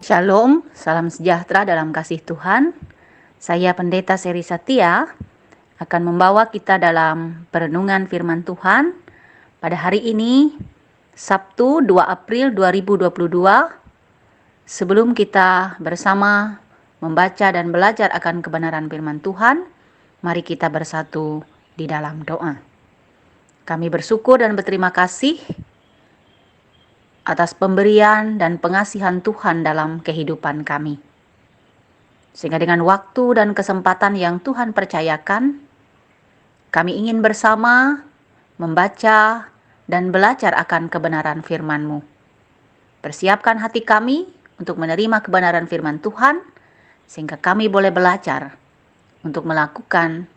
Shalom, salam sejahtera dalam kasih Tuhan. Saya Pendeta Seri Satya akan membawa kita dalam perenungan firman Tuhan pada hari ini, Sabtu 2 April 2022. Sebelum kita bersama membaca dan belajar akan kebenaran firman Tuhan, mari kita bersatu di dalam doa. Kami bersyukur dan berterima kasih atas pemberian dan pengasihan Tuhan dalam kehidupan kami. Sehingga dengan waktu dan kesempatan yang Tuhan percayakan, kami ingin bersama membaca dan belajar akan kebenaran firman-Mu. Persiapkan hati kami untuk menerima kebenaran firman Tuhan, sehingga kami boleh belajar untuk melakukan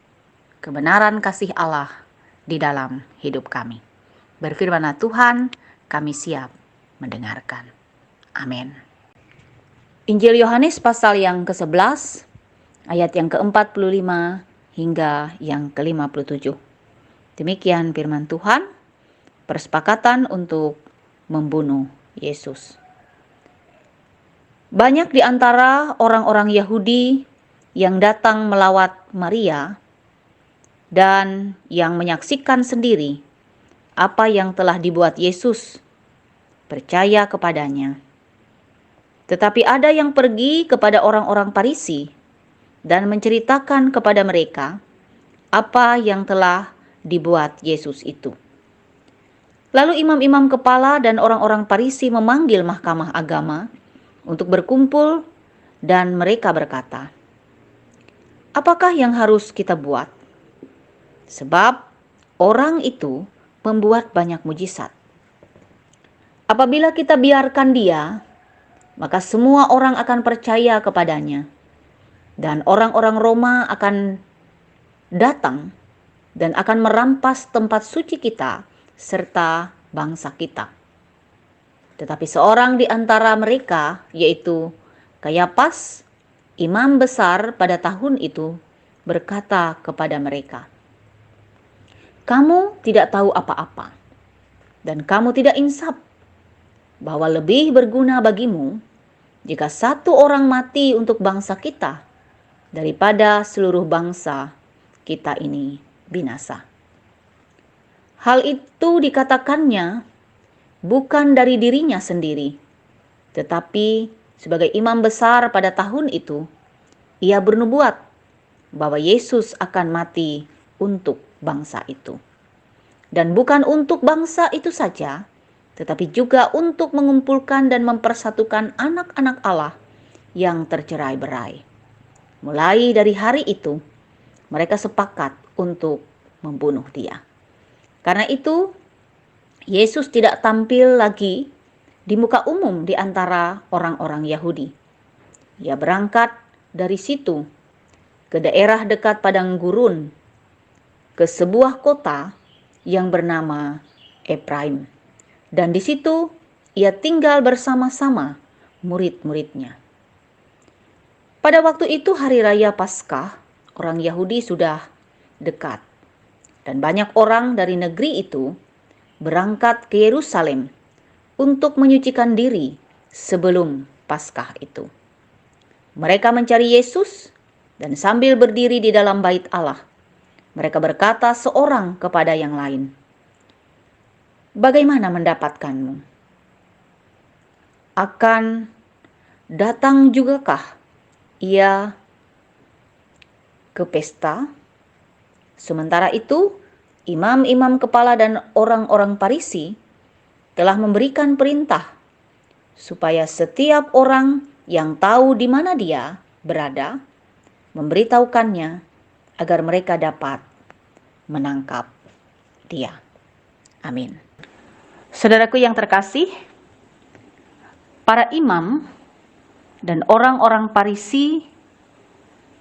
kebenaran kasih Allah di dalam hidup kami. Berfirmanlah Tuhan, kami siap mendengarkan. Amin. Injil Yohanes pasal yang ke-11, ayat yang ke-45 hingga yang ke-57. Demikian firman Tuhan, persepakatan untuk membunuh Yesus. Banyak di antara orang-orang Yahudi yang datang melawat Maria dan yang menyaksikan sendiri apa yang telah dibuat Yesus, percaya kepadanya. Tetapi ada yang pergi kepada orang-orang Farisi dan menceritakan kepada mereka apa yang telah dibuat Yesus itu. Lalu imam-imam kepala dan orang-orang Farisi memanggil mahkamah agama untuk berkumpul, dan mereka berkata, "Apakah yang harus kita buat? Sebab orang itu membuat banyak mujizat. Apabila kita biarkan dia, maka semua orang akan percaya kepadanya, dan orang-orang Roma akan datang dan akan merampas tempat suci kita serta bangsa kita." Tetapi seorang di antara mereka, yaitu Kayapas, imam besar pada tahun itu, berkata kepada mereka, "Kamu tidak tahu apa-apa, dan kamu tidak insaf bahwa lebih berguna bagimu jika satu orang mati untuk bangsa kita daripada seluruh bangsa kita ini binasa." Hal itu dikatakannya bukan dari dirinya sendiri, tetapi sebagai imam besar pada tahun itu, ia bernubuat bahwa Yesus akan mati untuk bangsa itu. Dan bukan untuk bangsa itu saja, tetapi juga untuk mengumpulkan dan mempersatukan anak-anak Allah yang tercerai-berai. Mulai dari hari itu, mereka sepakat untuk membunuh dia. Karena itu, Yesus tidak tampil lagi di muka umum di antara orang-orang Yahudi. Ia berangkat dari situ ke daerah dekat padang gurun, ke sebuah kota yang bernama Efraim. Dan di situ ia tinggal bersama-sama murid-muridnya. Pada waktu itu hari raya Paskah, orang Yahudi sudah dekat. Dan banyak orang dari negeri itu berangkat ke Yerusalem untuk menyucikan diri sebelum Paskah itu. Mereka mencari Yesus, dan sambil berdiri di dalam bait Allah, mereka berkata seorang kepada yang lain, "Bagaimana mendapatkanmu? Akan datang jugakah ia ke pesta?" Sementara itu, imam-imam kepala dan orang-orang Farisi telah memberikan perintah supaya setiap orang yang tahu di mana dia berada memberitahukannya agar mereka dapat menangkap dia. Amin. Saudaraku yang terkasih, para imam dan orang-orang Farisi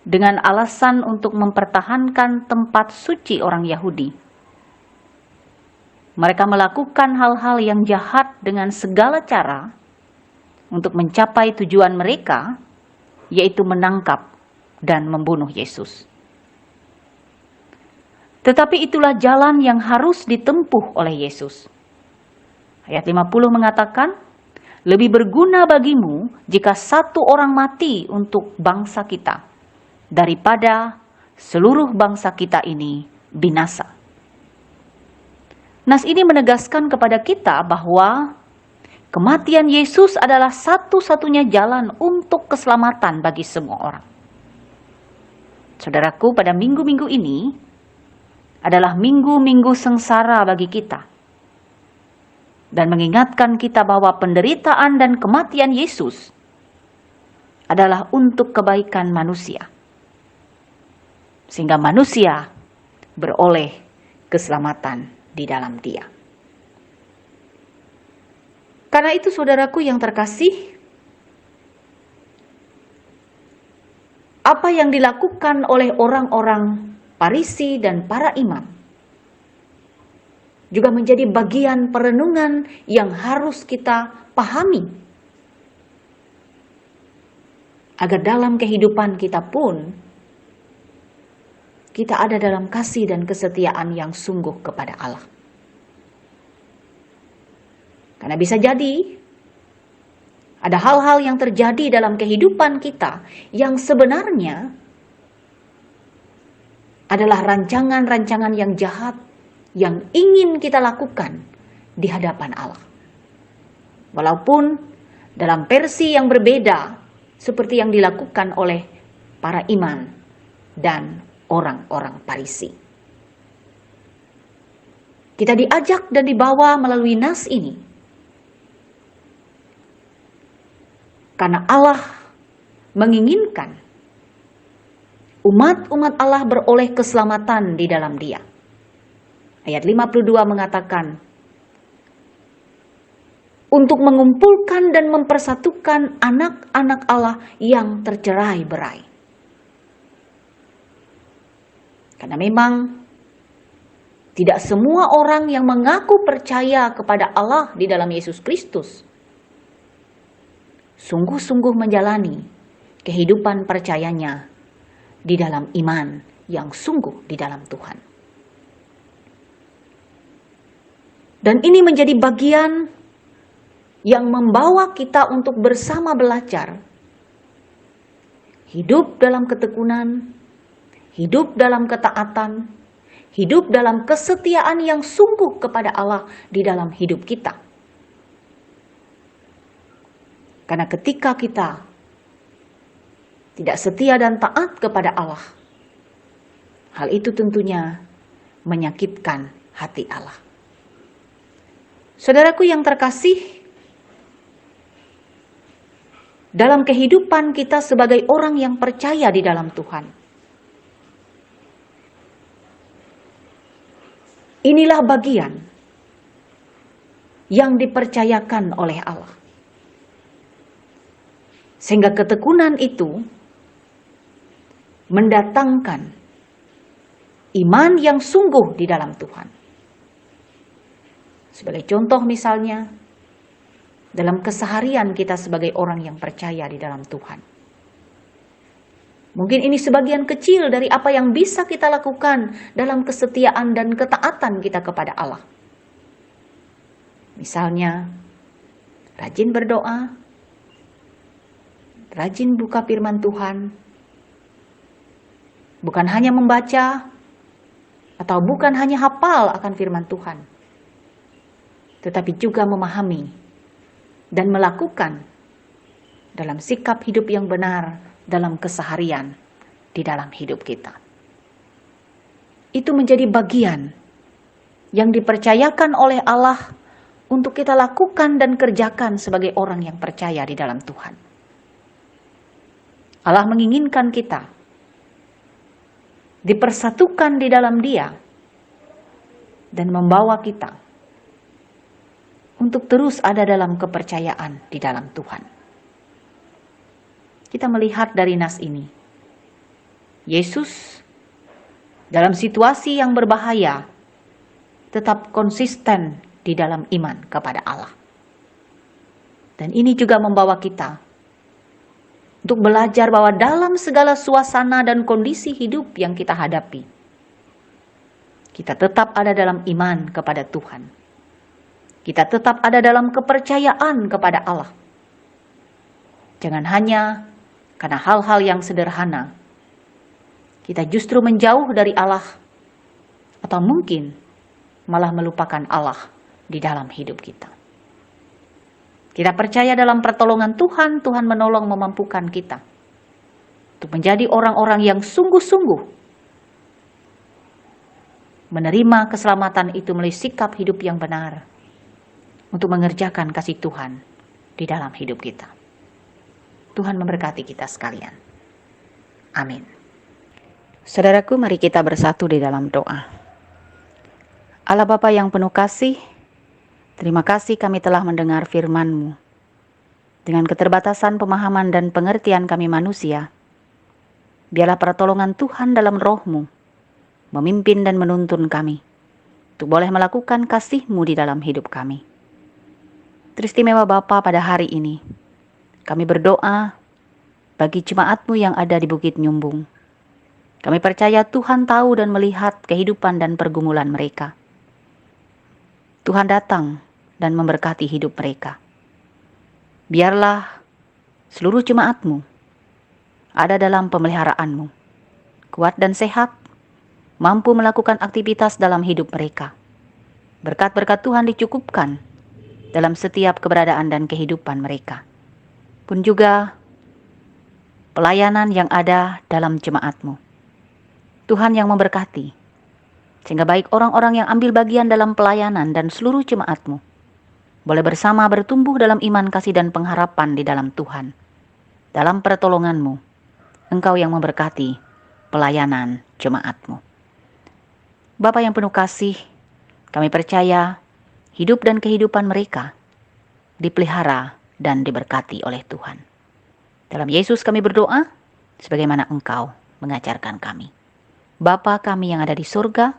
dengan alasan untuk mempertahankan tempat suci orang Yahudi, mereka melakukan hal-hal yang jahat dengan segala cara untuk mencapai tujuan mereka, yaitu menangkap dan membunuh Yesus. Tetapi itulah jalan yang harus ditempuh oleh Yesus. Ayat 50 mengatakan, lebih berguna bagimu jika satu orang mati untuk bangsa kita daripada seluruh bangsa kita ini binasa. Nas ini menegaskan kepada kita bahwa kematian Yesus adalah satu-satunya jalan untuk keselamatan bagi semua orang. Saudaraku, pada minggu-minggu ini adalah minggu-minggu sengsara bagi kita. Dan mengingatkan kita bahwa penderitaan dan kematian Yesus adalah untuk kebaikan manusia. Sehingga manusia beroleh keselamatan di dalam Dia. Karena itu saudaraku yang terkasih, apa yang dilakukan oleh orang-orang Farisi dan para imam juga menjadi bagian perenungan yang harus kita pahami. Agar dalam kehidupan kita pun, kita ada dalam kasih dan kesetiaan yang sungguh kepada Allah. Karena bisa jadi ada hal-hal yang terjadi dalam kehidupan kita yang sebenarnya adalah rancangan-rancangan yang jahat yang ingin kita lakukan di hadapan Allah. Walaupun dalam versi yang berbeda seperti yang dilakukan oleh para imam dan orang-orang Farisi. Kita diajak dan dibawa melalui nas ini karena Allah menginginkan umat-umat Allah beroleh keselamatan di dalam Dia. Ayat 52 mengatakan, untuk mengumpulkan dan mempersatukan anak-anak Allah yang tercerai-berai. Karena memang tidak semua orang yang mengaku percaya kepada Allah di dalam Yesus Kristus sungguh-sungguh menjalani kehidupan percayanya di dalam iman yang sungguh di dalam Tuhan. Dan ini menjadi bagian yang membawa kita untuk bersama belajar hidup dalam ketekunan, hidup dalam ketaatan, hidup dalam kesetiaan yang sungguh kepada Allah di dalam hidup kita. Karena ketika kita tidak setia dan taat kepada Allah, hal itu tentunya menyakitkan hati Allah. Saudaraku yang terkasih, dalam kehidupan kita sebagai orang yang percaya di dalam Tuhan, inilah bagian yang dipercayakan oleh Allah. Sehingga ketekunan itu mendatangkan iman yang sungguh di dalam Tuhan. Sebagai contoh misalnya, dalam keseharian kita sebagai orang yang percaya di dalam Tuhan. Mungkin ini sebagian kecil dari apa yang bisa kita lakukan dalam kesetiaan dan ketaatan kita kepada Allah. Misalnya, rajin berdoa, rajin buka firman Tuhan, bukan hanya membaca atau bukan hanya hafal akan firman Tuhan, tetapi juga memahami dan melakukan dalam sikap hidup yang benar dalam keseharian di dalam hidup kita. Itu menjadi bagian yang dipercayakan oleh Allah untuk kita lakukan dan kerjakan sebagai orang yang percaya di dalam Tuhan. Allah menginginkan kita dipersatukan di dalam Dia dan membawa kita untuk terus ada dalam kepercayaan di dalam Tuhan. Kita melihat dari nas ini, Yesus dalam situasi yang berbahaya tetap konsisten di dalam iman kepada Allah. Dan ini juga membawa kita untuk belajar bahwa dalam segala suasana dan kondisi hidup yang kita hadapi, kita tetap ada dalam iman kepada Tuhan. kita tetap ada dalam kepercayaan kepada Allah. Jangan hanya karena hal-hal yang sederhana, kita justru menjauh dari Allah, atau mungkin malah melupakan Allah di dalam hidup kita. Kita percaya dalam pertolongan Tuhan, Tuhan menolong memampukan kita untuk menjadi orang-orang yang sungguh-sungguh menerima keselamatan itu melalui sikap hidup yang benar untuk mengerjakan kasih Tuhan di dalam hidup kita. Tuhan memberkati kita sekalian. Amin. Saudaraku, mari kita bersatu di dalam doa. Allah Bapa yang penuh kasih, terima kasih kami telah mendengar firman-Mu. Dengan keterbatasan pemahaman dan pengertian kami manusia, biarlah pertolongan Tuhan dalam roh-Mu memimpin dan menuntun kami untuk boleh melakukan kasih-Mu di dalam hidup kami. Teristimewa Bapa, pada hari ini kami berdoa bagi jemaat-Mu yang ada di Bukit Nyumbung. Kami percaya Tuhan tahu dan melihat kehidupan dan pergumulan mereka. Tuhan datang dan memberkati hidup mereka. Biarlah seluruh jemaat-Mu ada dalam pemeliharaan-Mu, kuat dan sehat, mampu melakukan aktivitas dalam hidup mereka. Berkat-berkat Tuhan dicukupkan dalam setiap keberadaan dan kehidupan mereka. Pun juga pelayanan yang ada dalam jemaat-Mu. Tuhan yang memberkati, sehingga baik orang-orang yang ambil bagian dalam pelayanan dan seluruh jemaat-Mu boleh bersama bertumbuh dalam iman, kasih, dan pengharapan di dalam Tuhan. Dalam pertolongan-Mu, Engkau yang memberkati pelayanan jemaat-Mu. Bapa yang penuh kasih, kami percaya hidup dan kehidupan mereka dipelihara dan diberkati oleh Tuhan. Dalam Yesus kami berdoa, sebagaimana Engkau mengajarkan kami. Bapa kami yang ada di surga,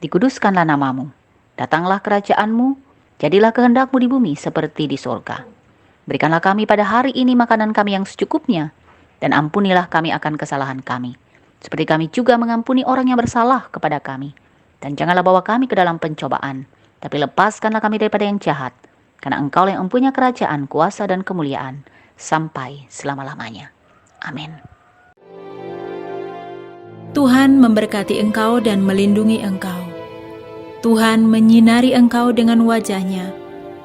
dikuduskanlah nama-Mu. Datanglah kerajaan-Mu, jadilah kehendak-Mu di bumi seperti di surga. Berikanlah kami pada hari ini makanan kami yang secukupnya, dan ampunilah kami akan kesalahan kami, seperti kami juga mengampuni orang yang bersalah kepada kami. Dan janganlah bawa kami ke dalam pencobaan, tapi lepaskanlah kami daripada yang jahat, karena Engkau yang mempunyai kerajaan, kuasa, dan kemuliaan sampai selama-lamanya. Amin. Tuhan memberkati engkau dan melindungi engkau. Tuhan menyinari engkau dengan wajah-Nya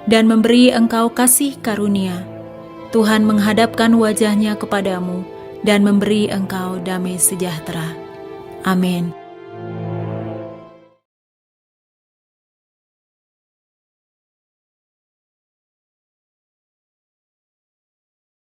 dan memberi engkau kasih karunia. Tuhan menghadapkan wajah-Nya kepadamu dan memberi engkau damai sejahtera. Amin.